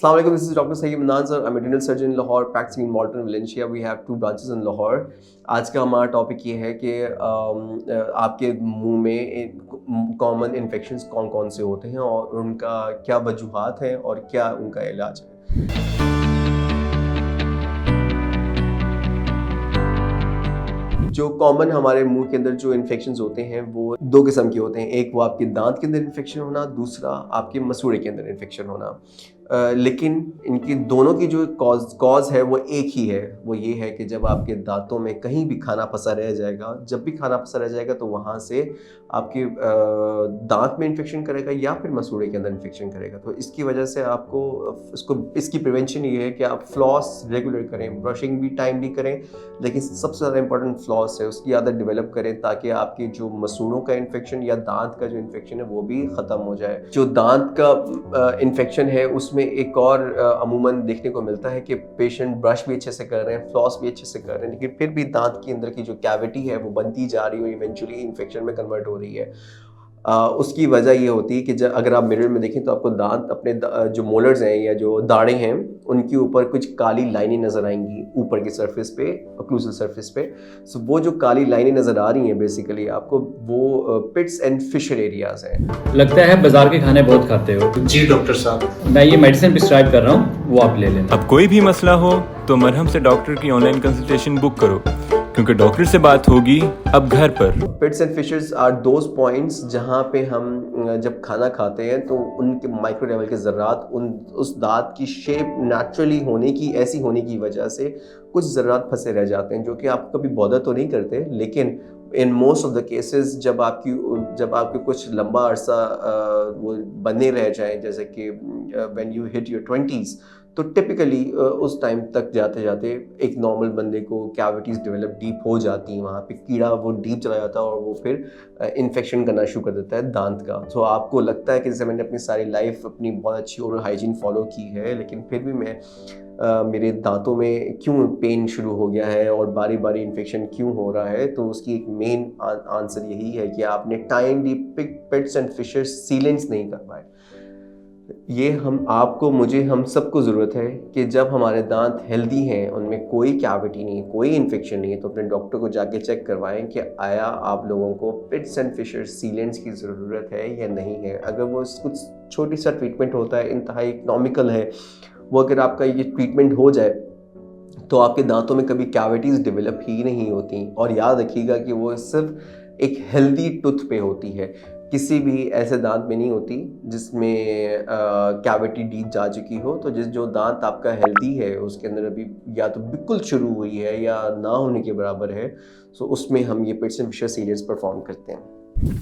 Assalamu alaikum, this is Dr. Sayyid Imnan sir. I'm a dental surgeon in Lahore, practicing in Malton, Valencia. We have 2 branches in Lahore. आज का हमारा topic ये है कि आपके मुंह में कॉमन इन्फेक्शंस कौन कौन से होते हैं और उनका क्या वजूहात हैं और क्या उनका इलाज है। जो कॉमन हमारे मुंह के अंदर जो इन्फेक्शंस होते हैं वो 2 किस्म के होते हैं। एक वो आपके दांत के अंदर इन्फेक्शन होना, दूसरा आपके मसूड़े के अंदर इन्फेक्शन होना। लेकिन इनकी दोनों की जो कॉज है वो एक ही है। वो ये है कि जब आपके दांतों में कहीं भी खाना फंसा रह जाएगा, जब भी खाना फंसा रह जाएगा तो वहाँ से आपके दांत में इन्फेक्शन करेगा या फिर मसूड़े के अंदर इन्फेक्शन करेगा। तो इसकी वजह से आपको इसकी प्रिवेंशन ये है कि आप फ्लॉस रेगुलर करें, ब्रशिंग भी टाइमली करें, लेकिन सबसे ज़्यादा इंपॉर्टेंट फ्लॉस है उसकी आदत डेवलप करें ताकि आपके जो मसूड़ों का इन्फेक्शन या दांत का जो इन्फेक्शन है वो भी ख़त्म हो जाए। जो दांत का इन्फेक्शन है उसमें एक और अमूमन देखने को मिलता है कि पेशेंट ब्रश भी अच्छे से कर रहे हैं, फ्लॉस भी अच्छे से कर रहे हैं, लेकिन फिर भी दांत के अंदर की जो कैविटी है वो बनती जा रही है और इवेंचुअली इन्फेक्शन में कन्वर्ट हो रही है। उसकी वजह ये होती है कि अगर आप मिरर में देखें तो आपको दांत अपने जो मोलर्स हैं या जो दाढ़ें हैं उनके ऊपर कुछ काली लाइनें नज़र आएंगी ऊपर की सरफेस पे, ओक्लूजल सरफेस पे। सो वो जो काली लाइनें नज़र आ रही हैं बेसिकली आपको वो पिट्स एंड फिशर एरियाज हैं। लगता है बाजार के खाने बहुत खाते हो। जी डॉक्टर साहब, मैं ये मेडिसिन प्रिस्क्राइब कर रहा हूँ, वो आप ले लेना। अब कोई भी मसला हो तो मरहम से डॉक्टर की ऑनलाइन कंसल्टेशन बुक करो, क्योंकि डॉक्टर से बात होगी अब घर पर। Pits and fissures are those points जहाँ पे हम जब खाना खाते हैं तो उनके माइक्रो लेवल के ज़र्रात उस दांत की शेप नेचुरली ऐसी होने की वजह से कुछ ज़र्रात फंसे रह जाते हैं, जो कि आपको कभी बॉदर तो नहीं करते, लेकिन in most of the cases जब आपके कुछ लंबा अरसा वो बने रह जाएं, जैसे कि when you hit your 20s, तो टिपिकली उस टाइम तक जाते जाते एक नॉर्मल बंदे को कैविटीज़ डेवलप डीप हो जाती हैं, वहाँ पे कीड़ा वो डीप चला जाता है और वो फिर इन्फेक्शन करना शुरू कर देता है दांत का। तो आपको लगता है कि जैसे मैंने अपनी सारी लाइफ अपनी बहुत अच्छी ओरल हाइजीन फॉलो की है, लेकिन फिर भी मेरे दांतों में क्यों पेन शुरू हो गया है और बारी बारी इन्फेक्शन क्यों हो रहा है। तो उसकी एक मेन आंसर यही है कि आपने टाइमली पिट्स एंड फिशर्स सीलेंट्स नहीं करवाए। ये हम सबको ज़रूरत है कि जब हमारे दांत हेल्दी हैं, उनमें कोई कैविटी नहीं है, कोई इन्फेक्शन नहीं है, तो अपने डॉक्टर को जाके चेक करवाएं कि आया आप लोगों को पिट्स एंड फिशर्स सीलेंट्स की ज़रूरत है या नहीं है। अगर वो कुछ छोटी सा ट्रीटमेंट होता है, इंतहाई इकनॉमिकल है, वो अगर आपका ये ट्रीटमेंट हो जाए तो आपके दांतों में कभी कैविटीज़ डेवलप ही नहीं होती। और याद रखिएगा कि वो सिर्फ एक हेल्दी टूथ पे होती है, किसी भी ऐसे दांत में नहीं होती जिसमें कैविटी डीप जा चुकी हो। तो जो दांत आपका हेल्दी है उसके अंदर अभी या तो बिल्कुल शुरू हुई है या ना होने के बराबर है, सो उसमें हम ये पिट्स एंड फिशर सीरीज परफॉर्म करते हैं।